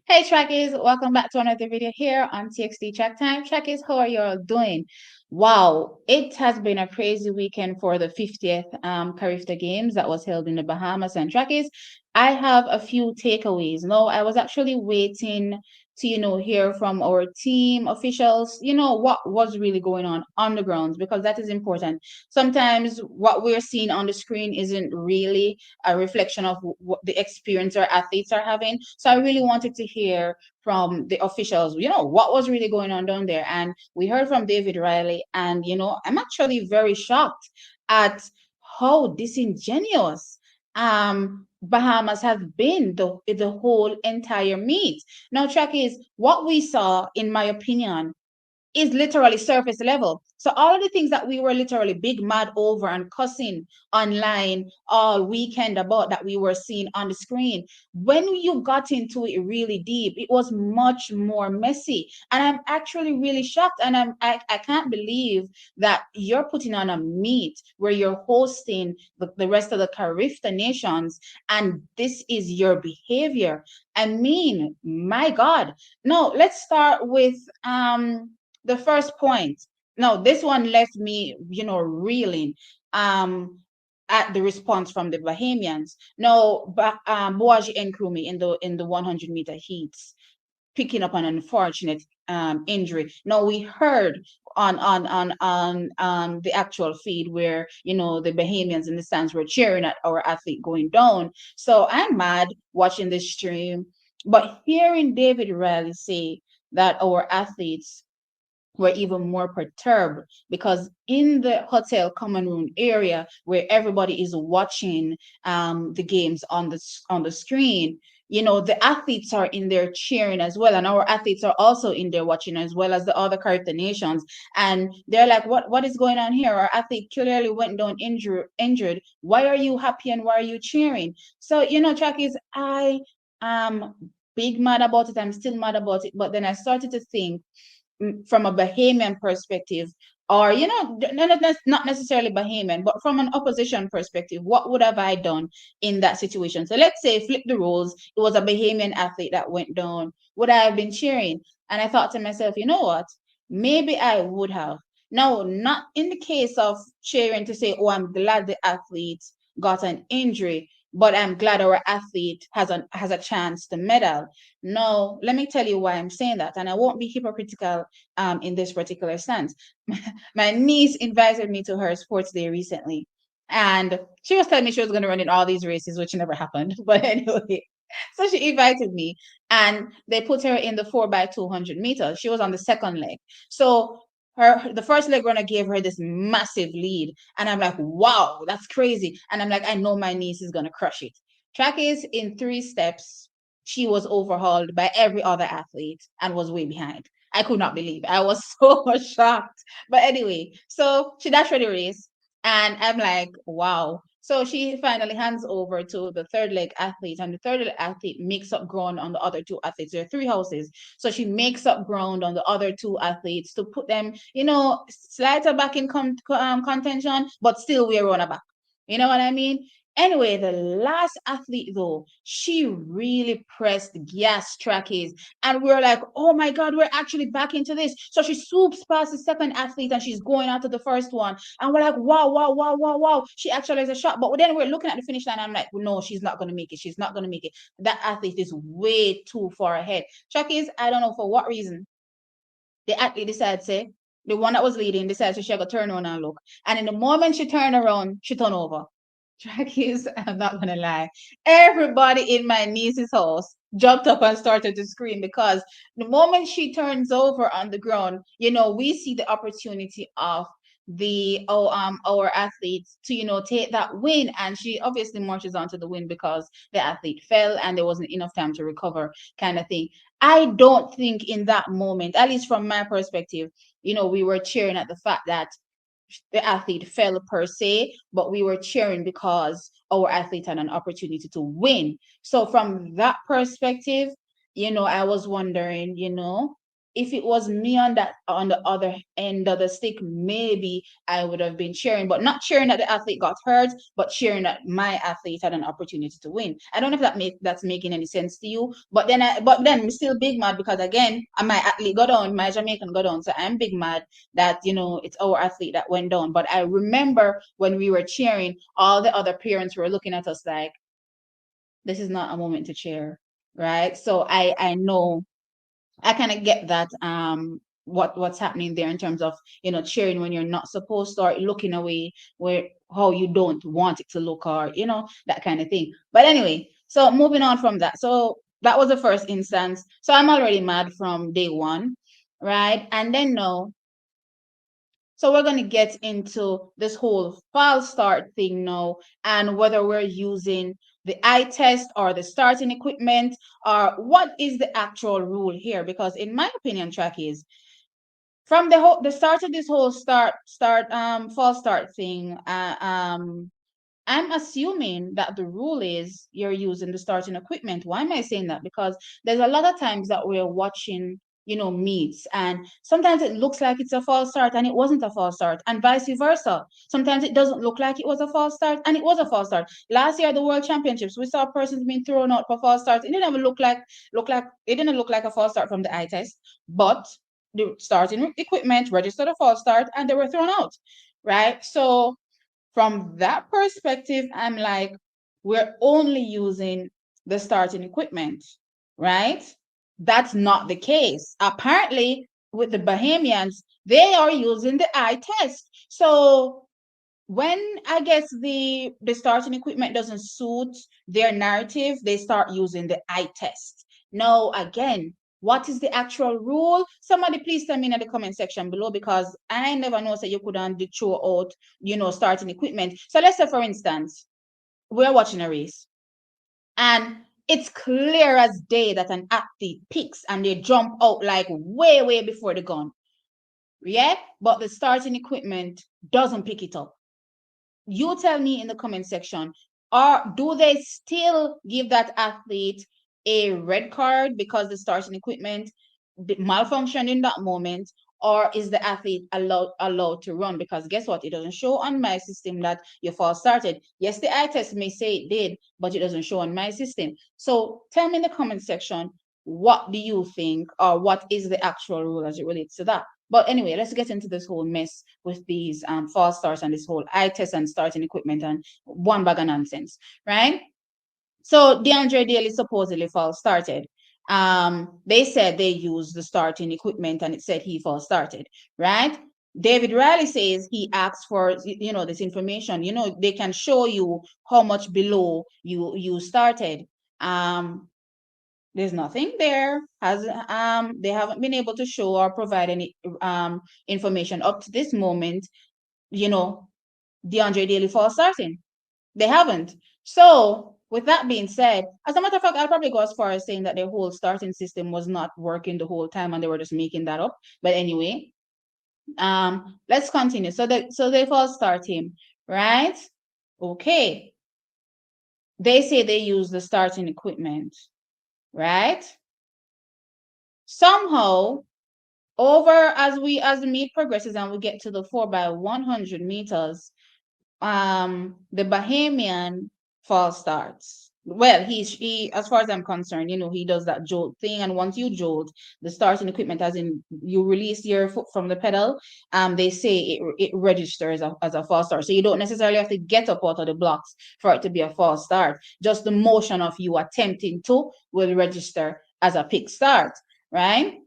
Hey Trackies, welcome back to another video here on TXT Track Time. Trackies, how are you all doing? Wow, it has been a crazy weekend for the 50th Carifta Games that was held in the Bahamas. And Trackies, I have a few takeaways. No, I was actually waiting to, hear from our team officials, what was really going on the grounds, because that is important. Sometimes what we're seeing on the screen isn't really a reflection of what the experience our athletes are having. So I really wanted to hear from the officials, what was really going on down there. And we heard from David Riley, and I'm actually very shocked at how disingenuous Bahamas have been the whole entire meet. Now, track is what we saw, in my opinion, is literally surface level. So all of the things that we were literally big mad over and cussing online all weekend about, that we were seeing on the screen, when you got into it really deep, it was much more messy. And I'm actually really shocked. And I can't believe that you're putting on a meet where you're hosting the rest of the Carifta nations, and this is your behavior. I mean, my God. No, let's start with the first point. No, this one left me, reeling at the response from the Bahamians. No, but Boaji Nkrumah in the 100-meter heats, picking up an unfortunate injury. Now we heard on the actual feed where the Bahamians in the stands were cheering at our athlete going down. So I'm mad watching this stream, but hearing David Riley say that our athletes were even more perturbed, because in the hotel common room area where everybody is watching the games on the screen, the athletes are in there cheering as well, and our athletes are also in there watching, as well as the other Caribbean nations. And they're like, what is going on here? Our athlete clearly went down injured. Why are you happy and why are you cheering? So track is, I am big mad about it. I'm still mad about it, but then I started to think from a Bahamian perspective, or not necessarily Bahamian, but from an opposition perspective, what would have I done in that situation? So let's say, flip the roles, it was a Bahamian athlete that went down. Would I have been cheering? And I thought to myself, you know what? Maybe I would have. No, not in the case of cheering to say, oh, I'm glad the athlete got an injury, but I'm glad our athlete has a chance to medal. No, let me tell you why I'm saying that, and I won't be hypocritical in this particular sense. My niece invited me to her sports day recently, and she was telling me she was going to run in all these races, which never happened. But anyway, so she invited me, and they put her in the 4x200 meters. She was on the second leg. So the first leg runner gave her this massive lead, and I'm like, wow, that's crazy. And I'm like, I know my niece is going to crush it. Track is in 3 steps. She was overhauled by every other athlete and was way behind. I could not believe it. I was so shocked. But anyway, so she dashed for the race, and I'm like, wow. So she finally hands over to the third leg athlete, and the third leg athlete makes up ground on the other 2 athletes. There are 3 houses. So she makes up ground on the other 2 athletes to put them, slides are back in contention, but still we're on a back. You know what I mean? Anyway, the last athlete though, she really pressed gas trackies, and we're like, oh my God, we're actually back into this. So she swoops past the second athlete and she's going after the first one. And we're like, wow, wow, wow, wow, wow. She actually has a shot. But then we're looking at the finish line. And I'm like, no, she's not going to make it. She's not going to make it. That athlete is way too far ahead. Trackies, I don't know for what reason. The athlete decided, say, the one that was leading decided she had to turn around and look. And in the moment she turned around, she turned over. Track is, I'm not gonna lie, everybody in my niece's house jumped up and started to scream, because the moment she turns over on the ground, we see the opportunity of our athletes to take that win, and she obviously marches onto the win because the athlete fell and there wasn't enough time to recover, kind of thing. I don't think in that moment, at least from my perspective, we were cheering at the fact that the athlete fell per se, but we were cheering because our athlete had an opportunity to win. So from that perspective, I was wondering, if it was me on the other end of the stick, maybe I would have been cheering, but not cheering that the athlete got hurt, but cheering that my athlete had an opportunity to win. I don't know if that's making any sense to you, but then I'm still big mad because again, my athlete got on, my Jamaican got on, so I'm big mad that it's our athlete that went down. But I remember when we were cheering, all the other parents were looking at us like, this is not a moment to cheer, right? So I know I kind of get that what's happening there in terms of cheering when you're not supposed to, or looking away where how you don't want it to look, or that kind of thing. But anyway, so moving on from that. So that was the first instance. So I'm already mad from day one, right? And then no. So we're going to get into this whole false start thing now, and whether we're using the eye test or the starting equipment, or what is the actual rule here. Because in my opinion, track is from the start of this whole false start thing, I'm assuming that the rule is you're using the starting equipment. Why am I saying that? Because there's a lot of times that we're watching, meets, and sometimes it looks like it's a false start and it wasn't a false start, and vice versa. Sometimes it doesn't look like it was a false start and it was a false start. Last year at the World Championships, we saw persons being thrown out for false starts. It didn't even it didn't look like a false start from the eye test, but the starting equipment registered a false start and they were thrown out, right? So from that perspective, I'm like, we're only using the starting equipment, right? That's not the case. Apparently, with the Bahamians, they are using the eye test. So when I guess the starting equipment doesn't suit their narrative, they start using the eye test. Now, again, what is the actual rule? Somebody please tell me in the comment section below, because I never know that you couldn't throw out, starting equipment. So let's say, for instance, we're watching a race and it's clear as day that an athlete picks and they jump out like way, way before the gun. Yeah, but the starting equipment doesn't pick it up. You tell me in the comment section, or do they still give that athlete a red card because the starting equipment malfunctioned in that moment, or is the athlete allowed to run? Because guess what, it doesn't show on my system that your false started. Yes, the eye test may say it did, but it doesn't show on my system. So tell me in the comment section, what do you think, or what is the actual rule as it relates to that? But anyway, let's get into this whole mess with these false starts and this whole eye test and starting equipment and one bag of nonsense, right? So DeAndre Daly supposedly false started. They said they used the starting equipment and it said he false started, right? David Riley says he asked for this information. They can show you how much below you started. There's nothing there. They haven't been able to show or provide any information up to this moment. DeAndre Daly false starting. They haven't. So with that being said, as a matter of fact, I'll probably go as far as saying that their whole starting system was not working the whole time and they were just making that up. But anyway, let's continue. So they false start him, right? Okay. They say they use the starting equipment, right? Somehow, as the meet progresses and we get to the 4x100 meters, the Bahamian false starts. Well, he as far as I'm concerned, he does that jolt thing, and once you jolt, the starting equipment, as in you release your foot from the pedal, they say it registers as a false start. So you don't necessarily have to get up out of the blocks for it to be a false start. Just the motion of you attempting to will register as a pick start, right?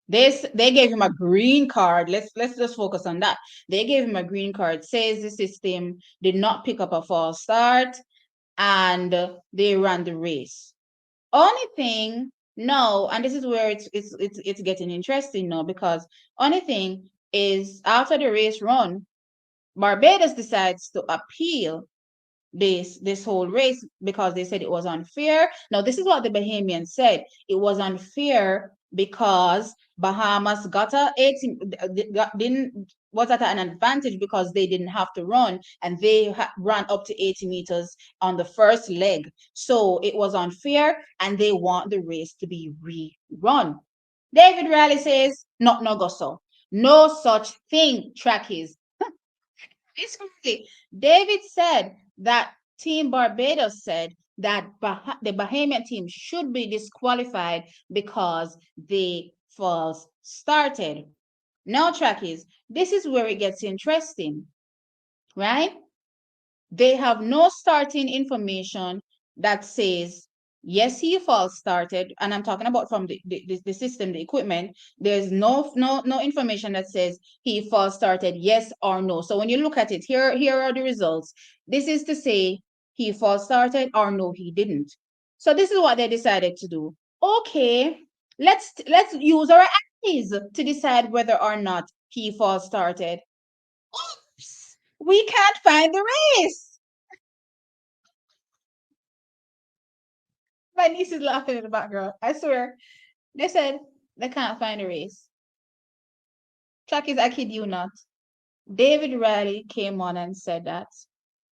They gave him a green card. Let's just focus on that. They gave him a green card. Says the system did not pick up a false start, and they ran the race. Only thing, no, and this is where it's getting interesting now, because only thing is, after the race run, Barbados decides to appeal this whole race because they said it was unfair. Now, this is what the Bahamians said. It was unfair because Bahamas was at an advantage because they didn't have to run, and they ran up to 80 meters on the first leg. So it was unfair, and they want the race to be rerun. David Riley says, not no go so. No such thing, trackies. It's crazy. David said that Team Barbados said that the Bahamian team should be disqualified because they false started. Now, trackies, this is where it gets interesting, right? They have no starting information that says, yes, he false started. And I'm talking about from the system, the equipment. There's no information that says he false started, yes or no. So when you look at it, here are the results. This is to say he false started or no, he didn't. So this is what they decided to do. Okay, let's use our eyes to decide whether or not he false started. Oops, we can't find the race. My niece is laughing in the background. I swear. They said they can't find a race. Track is, I kid you not. David Riley came on and said that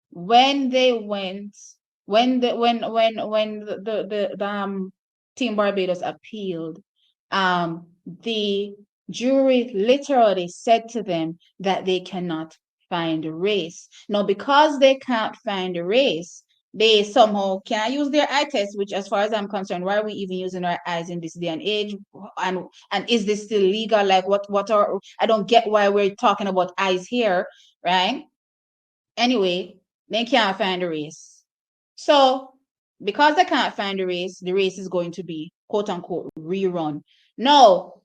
when they went, when the Team Barbados appealed, the jury literally said to them that they cannot find a race. Now, because they can't find a race, they somehow can use their eye test, which, as far as I'm concerned, why are we even using our eyes in this day and age? And is this still legal? Like, what are, I don't get why we're talking about eyes here, right? Anyway, they can't find a race. So, because they can't find the race is going to be quote unquote rerun. No,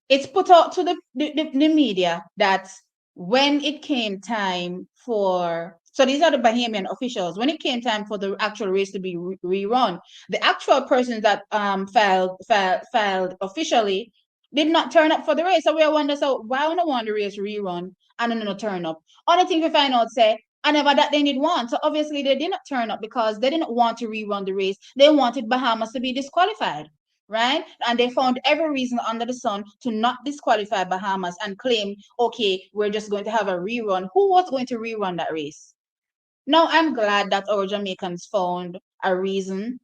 it's put out to the media that when it came time for, so these are the Bahamian officials, when it came time for the actual race to be rerun, the actual persons that filed officially did not turn up for the race. So we wonder, so why would I want the race rerun and then no turn up? Only thing we find out say, I never that they did want. So obviously they didn't turn up because they didn't want to rerun the race. They wanted Bahamas to be disqualified, right? And they found every reason under the sun to not disqualify Bahamas and claim, okay, we're just going to have a rerun. Who was going to rerun that race? Now, I'm glad that our Jamaicans found a reason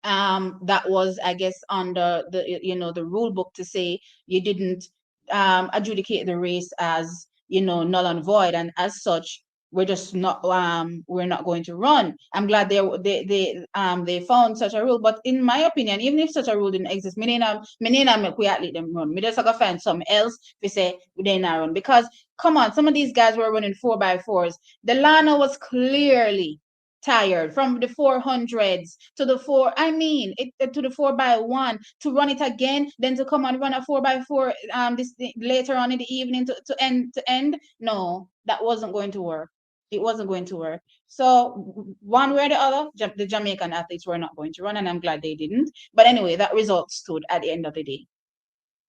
that was, I guess, under the rule book to say you didn't adjudicate the race as null and void, and as such we're not going to run. I'm glad they found such a rule, but in my opinion, even if such a rule didn't exist, me not make we at let them run. Me just gotta find something else to say we didn't run, because come on, some of these guys were running 4x4s. The Lana was clearly tired from the 400s to the four. I mean, to the 4x1 to run it again, then to come and run a 4x4 this later on in the evening to end. No, that wasn't going to work. It wasn't going to work. So one way or the other, the Jamaican athletes were not going to run, and I'm glad they didn't. But anyway, that result stood at the end of the day,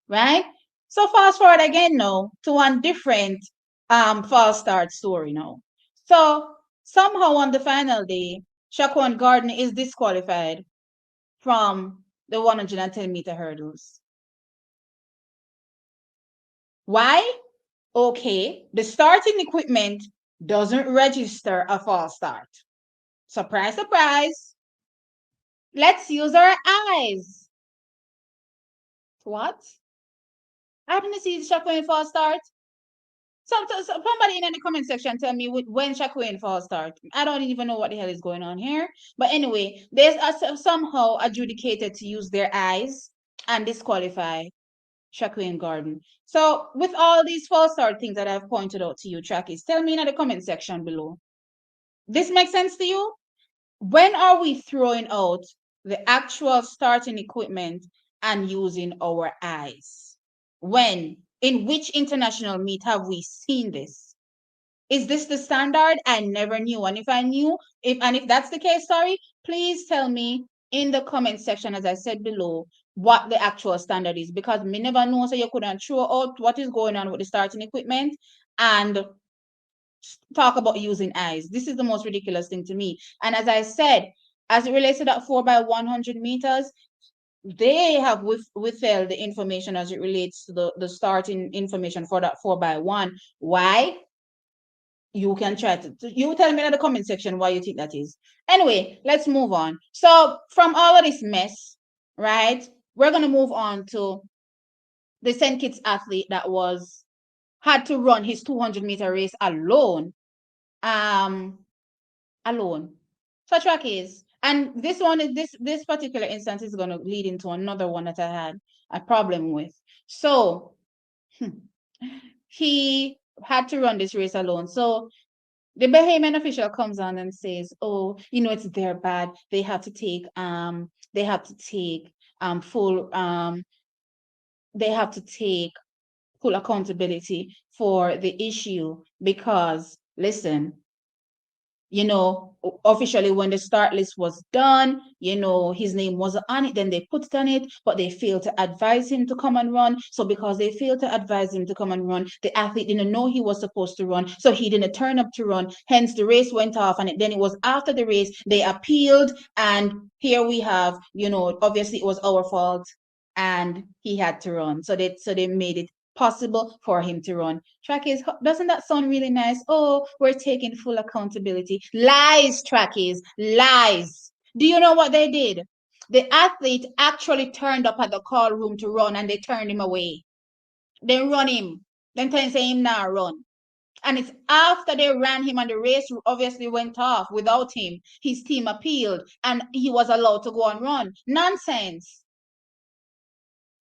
right? So fast forward again now to one different false start story now. So somehow on the final day, Shaquan Gardner is disqualified from the 110-meter hurdles. Why? Okay, the starting equipment doesn't register a false start. Surprise, surprise. Let's use our eyes. What? I didn't see Shaquan false start. Somebody in the comment section tell me when Shaquan falls start. I don't even know what the hell is going on here. But anyway, there's somehow adjudicated to use their eyes and disqualify Shaquan Garden. So with all these false start things that I've pointed out to you, Trackies, tell me in the comment section below. This makes sense to you? When are we throwing out the actual starting equipment and using our eyes? When? In which international meet have we seen this? Is this the standard? I never knew. And if I knew, if that's the case, sorry, please tell me in the comment section, as I said below, what the actual standard is, because me never know, so you couldn't throw out what is going on with the starting equipment and talk about using eyes. This is the most ridiculous thing to me. And as I said, as it relates to that 4x100 meters, they have withheld the information as it relates to the starting information for that 4x1. Why? You can try to, you tell me in the comment section why you think that is. Anyway, let's move on. So from all of this mess, right, we're going to move on to the St. Kitts athlete that was had to run his 200-meter race alone. Um, alone. So track is, and this one is this particular instance is going to lead into another one that I had a problem with. So he had to run this race alone. So the Bahamian official comes on and says, "Oh, it's their bad. They have to take full they have to take full accountability for the issue because listen, officially when the start list was done, his name wasn't on it, then they put it on it, but they failed to advise him to come and run. So because they failed to advise him to come and run, the athlete didn't know he was supposed to run. So he didn't turn up to run. Hence the race went off. And then it was after the race, they appealed. And here we have, obviously it was our fault and he had to run. So they made it possible for him to run. Trackies, doesn't that sound really nice? Oh, we're taking full accountability. Lies, Trackies, lies. Do you know what they did? The athlete actually turned up at the call room to run and they turned him away. They run him. Then say him now run. And it's after they ran him and the race obviously went off without him. His team appealed and he was allowed to go and run. Nonsense.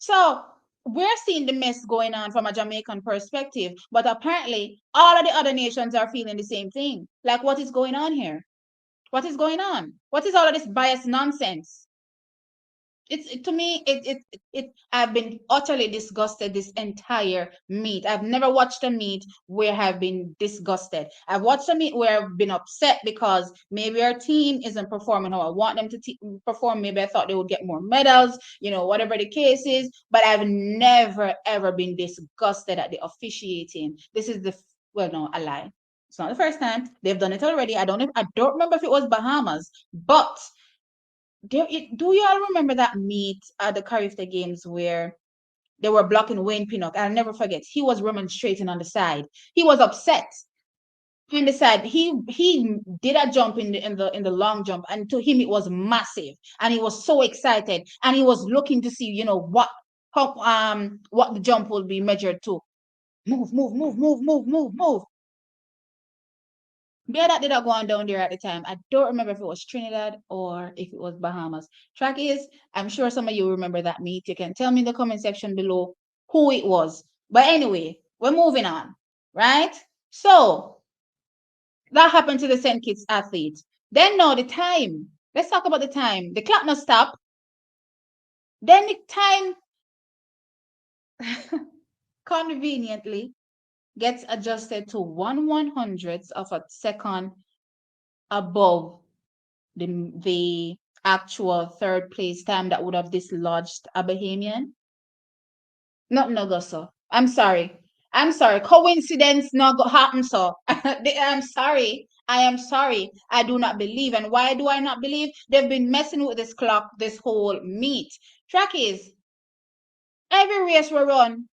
So we're seeing the mess going on from a Jamaican perspective, but apparently all of the other nations are feeling the same thing. Like, what is going on here? What is going on? What is all of this biased nonsense? To me, I've been utterly disgusted this entire meet. I've never watched a meet where I've been disgusted. I've watched a meet where I've been upset because maybe our team isn't performing how I want them to perform. Maybe I thought they would get more medals, whatever the case is. But I've never ever been disgusted at the officiating. This is well, no, a lie. It's not the first time. They've done it already. I don't remember if it was Bahamas, but do you all remember that meet at the Carifta games where they were blocking Wayne Pinnock? I'll never forget. He was remonstrating on the side. He was upset on the side. He did a jump in the long jump, and to him it was massive, and he was so excited, and he was looking to see what the jump will be measured to. Move, move, move, move, move, move, move. Yeah, that did not go on down there at the time. I don't remember if it was Trinidad or if it was Bahamas. Track is, I'm sure some of you remember that meet. You can tell me in the comment section below who it was. But anyway, we're moving on, right? So that happened to the St. Kitts athlete. Then now the time. Let's talk about the time. The clock not stop. Then the time conveniently gets adjusted to 1/100th of a second above the actual third place time that would have dislodged a Bahamian. Not no so. I'm sorry. I'm sorry. Coincidence not go happen so. I'm sorry. I am sorry. I do not believe. And why do I not believe? They've been messing with this clock this whole meet. Track is every race we run,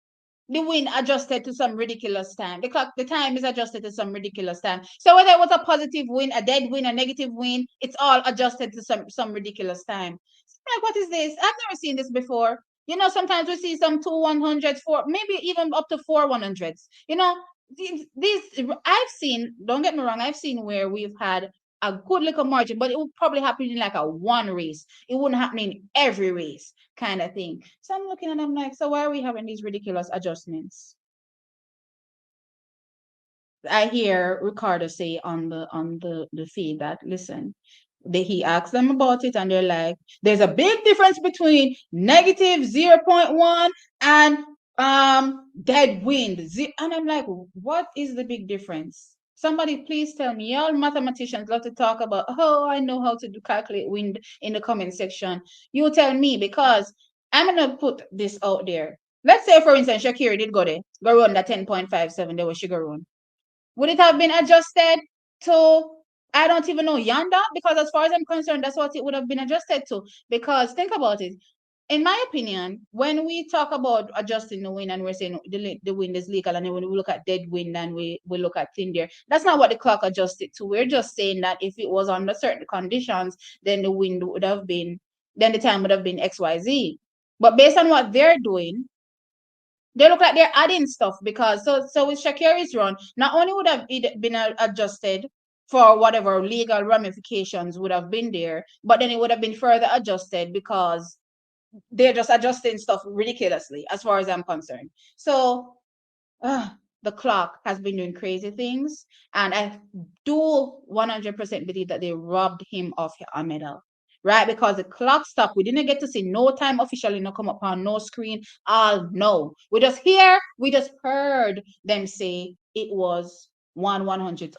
the wind adjusted to some ridiculous time. The time is adjusted to some ridiculous time. So whether it was a positive wind, a dead wind, a negative wind, it's all adjusted to some ridiculous time. So like, what is this? I've never seen this before. Sometimes we see some 2/100s, maybe even up to 4/100s. These I've seen, don't get me wrong, I've seen where we've had a good little margin, but it would probably happen in like a one race. It wouldn't happen in every race kind of thing. So I'm looking and I'm like, so why are we having these ridiculous adjustments? I hear Ricardo say on the feed that listen, he asked them about it and they're like, there's a big difference between negative 0.1 and dead wind. And I'm like, what is the big difference? Somebody please tell me. Y'all mathematicians love to talk about, oh, I know how to calculate wind in the comment section. You tell me, because I'm gonna put this out there. Let's say, for instance, Shakira did go run that 10.57 there was sugar run. Would it have been adjusted to, I don't even know, Yanda? Because as far as I'm concerned, that's what it would have been adjusted to. Because think about it. In my opinion, when we talk about adjusting the wind and we're saying the wind is legal, and then when we look at dead wind and we look at thin air, that's not what the clock adjusted to. We're just saying that if it was under certain conditions, then the wind would have been, then the time would have been XYZ. But based on what they're doing, They look like they're adding stuff because so with Shakira's run, not only would have it been adjusted for whatever legal ramifications would have been there, but then it would have been further adjusted because they're just adjusting stuff ridiculously, as far as I'm concerned. So the clock has been doing crazy things, and I do 100% believe that they robbed him of a medal, right? Because the clock stopped. We didn't get to see no time officially not come up on no screen. No, we just heard them say it was 1/100th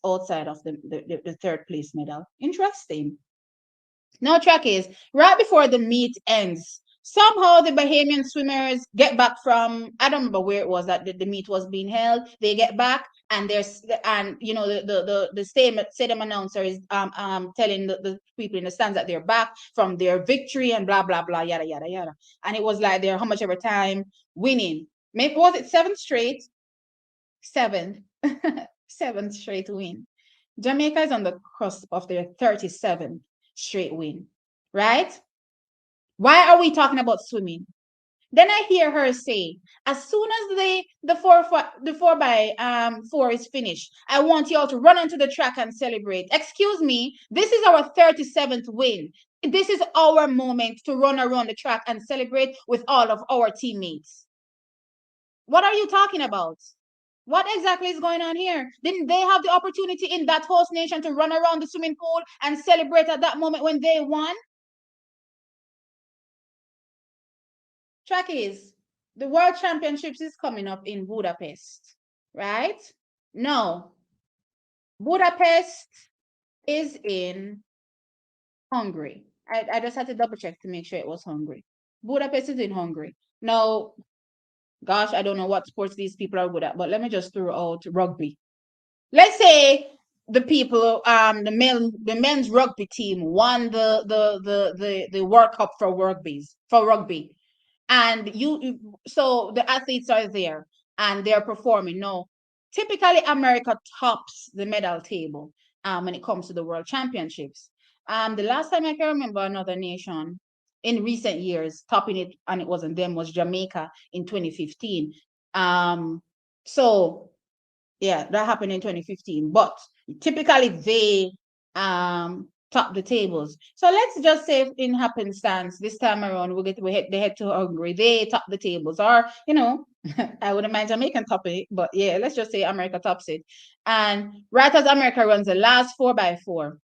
outside of the third place medal. Interesting. Now, track is right before the meet ends. Somehow the Bahamian swimmers get back from, I don't remember where it was that the meet was being held. They get back, and there's, and you know, the stadium announcer is telling the people in the stands that they're back from their victory and blah blah blah, yada yada yada. And it was like they're how much ever time winning. Maybe was it seventh straight? Seventh. Seventh straight win. Jamaica is on the cusp of their 37th straight win, right? Why are we talking about swimming? Then I hear her say, as soon as the 4x4 is finished, I want you all to run onto the track and celebrate. Excuse me, this is our 37th win. This is our moment to run around the track and celebrate with all of our teammates. What are you talking about? What exactly is going on here? Didn't they have the opportunity in that host nation to run around the swimming pool and celebrate at that moment when they won? Track is, the World Championships is coming up in Budapest, right? No, Budapest is in Hungary. I just had to double check to make sure it was Hungary. Budapest is in Hungary. Now, gosh, I don't know what sports these people are good at, but let me just throw out rugby. Let's say the people, the men's rugby team won the World Cup for rugby, and so the athletes are there and they're performing. No, typically America tops the medal table when it comes to the World Championships. The last time I can remember another nation in recent years topping it, and it wasn't them, was Jamaica in 2015. So yeah, that happened in 2015. But typically they top the tables. So let's just say in happenstance this time around they head to Hungary, they top the tables, or I wouldn't mind Jamaican top it, but yeah, let's just say America tops it. And right as America runs the last 4x4,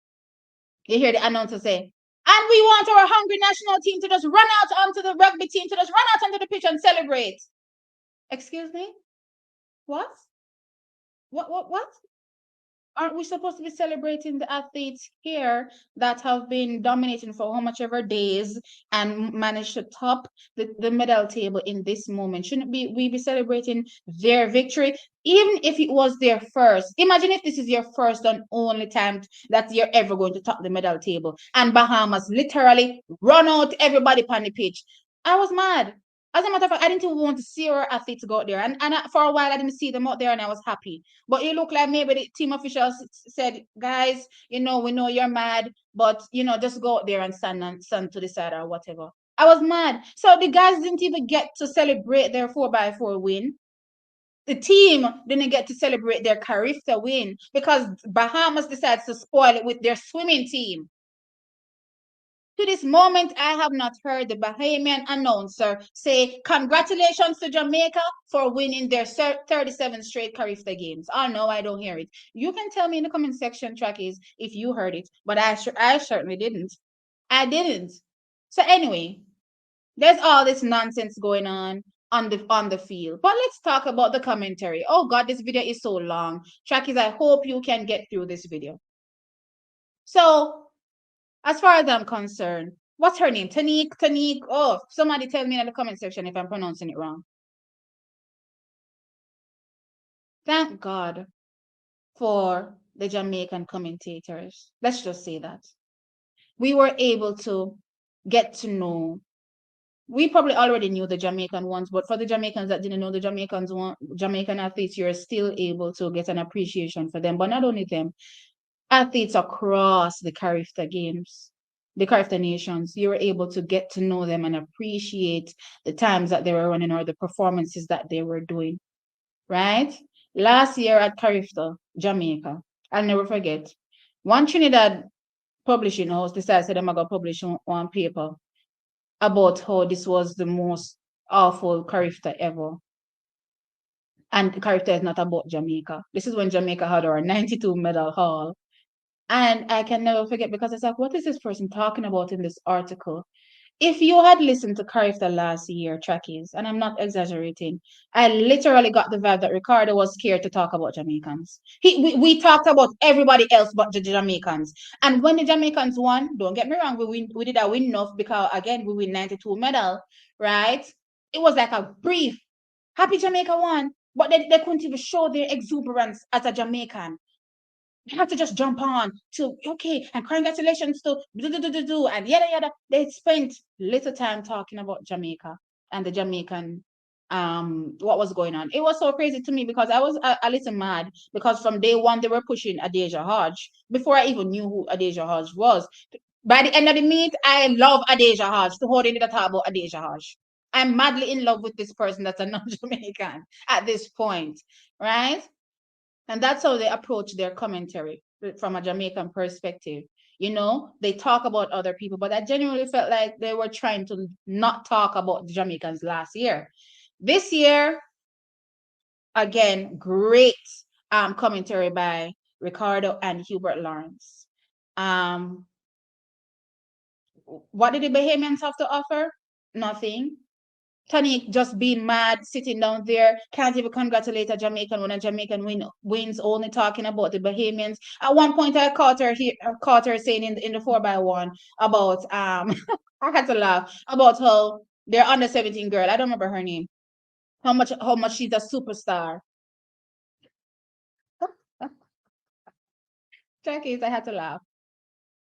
you hear the announcer say, and we want our Hungry national team to just run out onto the rugby team to just run out onto the pitch and celebrate. Excuse me? What? What? Aren't we supposed to be celebrating the athletes here that have been dominating for how much ever days and managed to top the medal table in this moment? Shouldn't we be celebrating their victory, even if it was their first? Imagine if this is your first and only time that you're ever going to top the medal table, and Bahamas literally run out everybody on the pitch. I was mad. As a matter of fact, I didn't even want to see our athletes go out there. And for a while, I didn't see them out there and I was happy. But it looked like maybe the team officials said, guys, we know you're mad, but, just go out there and stand to the side or whatever. I was mad. So the guys didn't even get to celebrate their 4x4 win. The team didn't get to celebrate their Carifta win because Bahamas decides to spoil it with their swimming team. To this moment, I have not heard the Bahamian announcer say, congratulations to Jamaica for winning their 37th straight Carifta games. Oh, no, I don't hear it. You can tell me in the comment section, Trackies, if you heard it, but I certainly didn't. I didn't. So anyway, there's all this nonsense going on the field. But let's talk about the commentary. Oh, God, this video is so long. Trackies, I hope you can get through this video. So, as far as I'm concerned, what's her name? Tanique. Oh, somebody tell me in the comment section if I'm pronouncing it wrong. Thank God for the Jamaican commentators. Let's just say that. We were able to get to know. We probably already knew the Jamaican ones, but for the Jamaicans that didn't know the Jamaican athletes, you're still able to get an appreciation for them. But not only them, athletes across the Carifta Games. the Carifta nations, you were able to get to know them and appreciate the times that they were running or the performances that they were doing, right? Last year at Carifta, Jamaica, I'll never forget. One Trinidad publishing house decided they're going to publish one paper about how this was the most awful Carifta ever. And Carifta is not about Jamaica. This is when Jamaica had our 92 medal haul. And I can never forget because it's like, what is this person talking about in this article? If you had listened to Carifta last year, Trackies, and I'm not exaggerating, I literally got the vibe that Ricardo was scared to talk about Jamaicans. We talked about everybody else but the Jamaicans. And when the Jamaicans won, don't get me wrong, we did a win enough because, again, we win 92 medal, right? It was like a brief, happy Jamaica won, but they couldn't even show their exuberance as a Jamaican. You have to just jump on to okay and congratulations to and yada yada. They spent little time talking about Jamaica and the Jamaican what was going on. It was so crazy to me because I was a little mad because from day one they were pushing Adeja Hodge before I even knew who Adeja Hodge was. By the end of the meet, I love Adeja Hodge. To hold in the talk about Adeja Hodge. I'm madly in love with this person that's a non-Jamaican at this point, right? And that's how they approach their commentary from a Jamaican perspective. You know, they talk about other people, but I genuinely felt like they were trying to not talk about the Jamaicans last year. This year, again, great commentary by Ricardo and Hubert Lawrence. What did the Bahamians have to offer? Nothing. Tony just being mad, sitting down there, can't even congratulate a Jamaican when a Jamaican wins, only talking about the Bahamians. At one point, I caught her saying in the 4x1 about I had to laugh about how their under 17 girl. I don't remember her name. How much she's a superstar. Jackie, I had to laugh.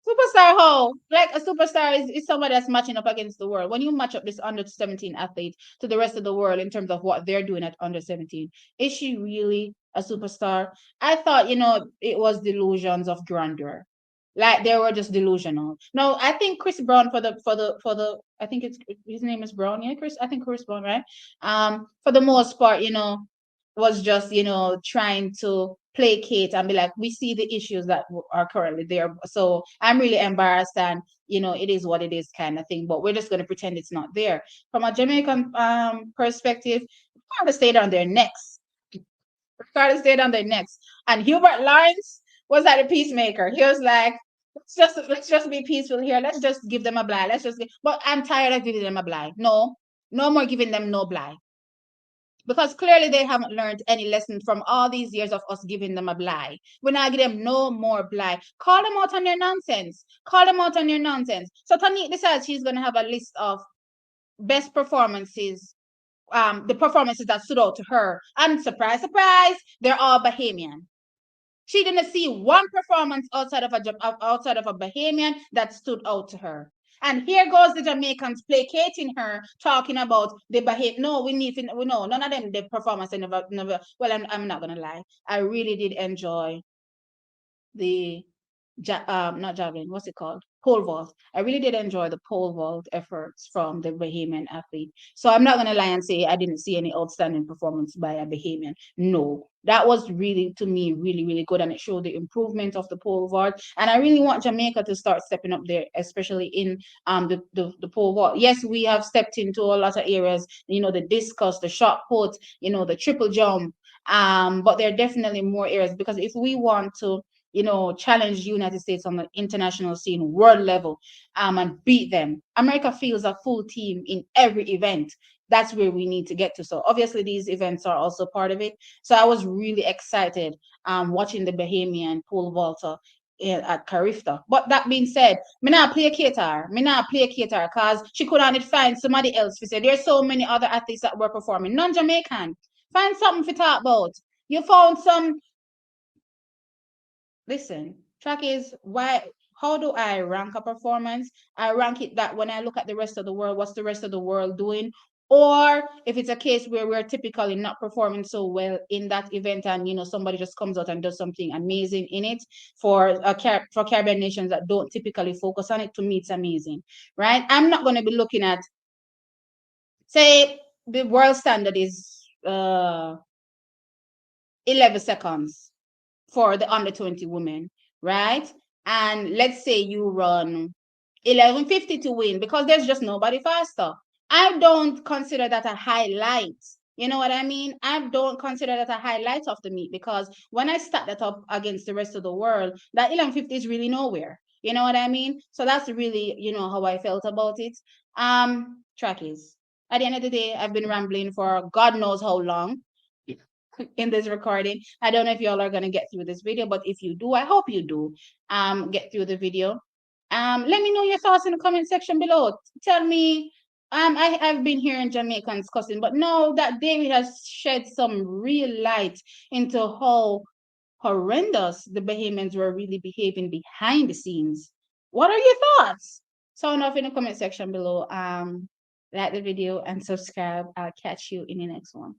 Superstar how? Like a superstar is somebody that's matching up against the world. When you match up this under 17 athlete to the rest of the world in terms of what they're doing at under 17, is she really a superstar? I thought, it was delusions of grandeur. Like they were just delusional. No, I think Chris Brown for the I think it's his name is Brown, yeah, Chris. I think Chris Brown, right? For the most part, was just trying to placate and be like, we see the issues that are currently there, so I'm really embarrassed, and it is what it is, kind of thing, but we're just going to pretend it's not there. From a Jamaican perspective, kind of stayed on their necks. Kind of stayed on their necks. And Hubert Lawrence was like a peacemaker. He was like, let's just be peaceful here, let's just give them a blind, but I'm tired of giving them a blind. No more giving them no blind, because clearly they haven't learned any lesson from all these years of us giving them a blight. We're not giving them no more blight. Call them out on their nonsense. Call them out on their nonsense. So Tanique decides she's going to have a list of best performances, the performances that stood out to her. And surprise, surprise, they're all Bahamian. She didn't see one performance outside of a Bahamian that stood out to her. And here goes the Jamaicans placating her, talking about the Bahamian. No, none of them the performance. Never. Well, I'm not gonna lie. I really did enjoy the not javelin, what's it called? Pole vault. I really did enjoy the pole vault efforts from the Bahamian athlete. So I'm not gonna lie and say I didn't see any outstanding performance by a Bahamian. No, that was really, to me, really, really good, and it showed the improvement of the pole vault. And I really want Jamaica to start stepping up there, especially in the pole vault. Yes, we have stepped into a lot of areas, the discus, the shot put, the triple jump. But there are definitely more areas, because if we want to challenge the United States on the international scene, world level, and beat them. America feels a full team in every event. That's where we need to get to. So obviously these events are also part of it. So I was really excited watching the Bahamian pole vaulter at Carifta. But that being said, me not play Qatar. Because she could not find somebody else to say. There's so many other athletes that were performing, non-Jamaican. Find something to talk about. You found some. Listen, track is why. How do I rank a performance? I rank it that when I look at the rest of the world, what's the rest of the world doing? Or if it's a case where we're typically not performing so well in that event, and somebody just comes out and does something amazing in it for for Caribbean nations that don't typically focus on it, to me it's amazing, right? I'm not going to be looking at, say, the world standard is 11 seconds for the under 20 women, right? And let's say you run 11:50 to win, because there's just nobody faster. I don't consider that a highlight. You know what I mean? I don't consider that a highlight of the meet, because when I stack that up against the rest of the world, that 11:50 is really nowhere. You know what I mean? So that's really, how I felt about it. Trackies. At the end of the day, I've been rambling for God knows how long in this recording. I don't know if y'all are gonna get through this video, but if you do, I hope you do get through the video. Let me know your thoughts in the comment section below. Tell me, I've been hearing Jamaicans cussing, but no, that David has shed some real light into how horrendous the Bahamians were really behaving behind the scenes. What are your thoughts? Sound off in the comment section below. Like the video and subscribe. I'll catch you in the next one.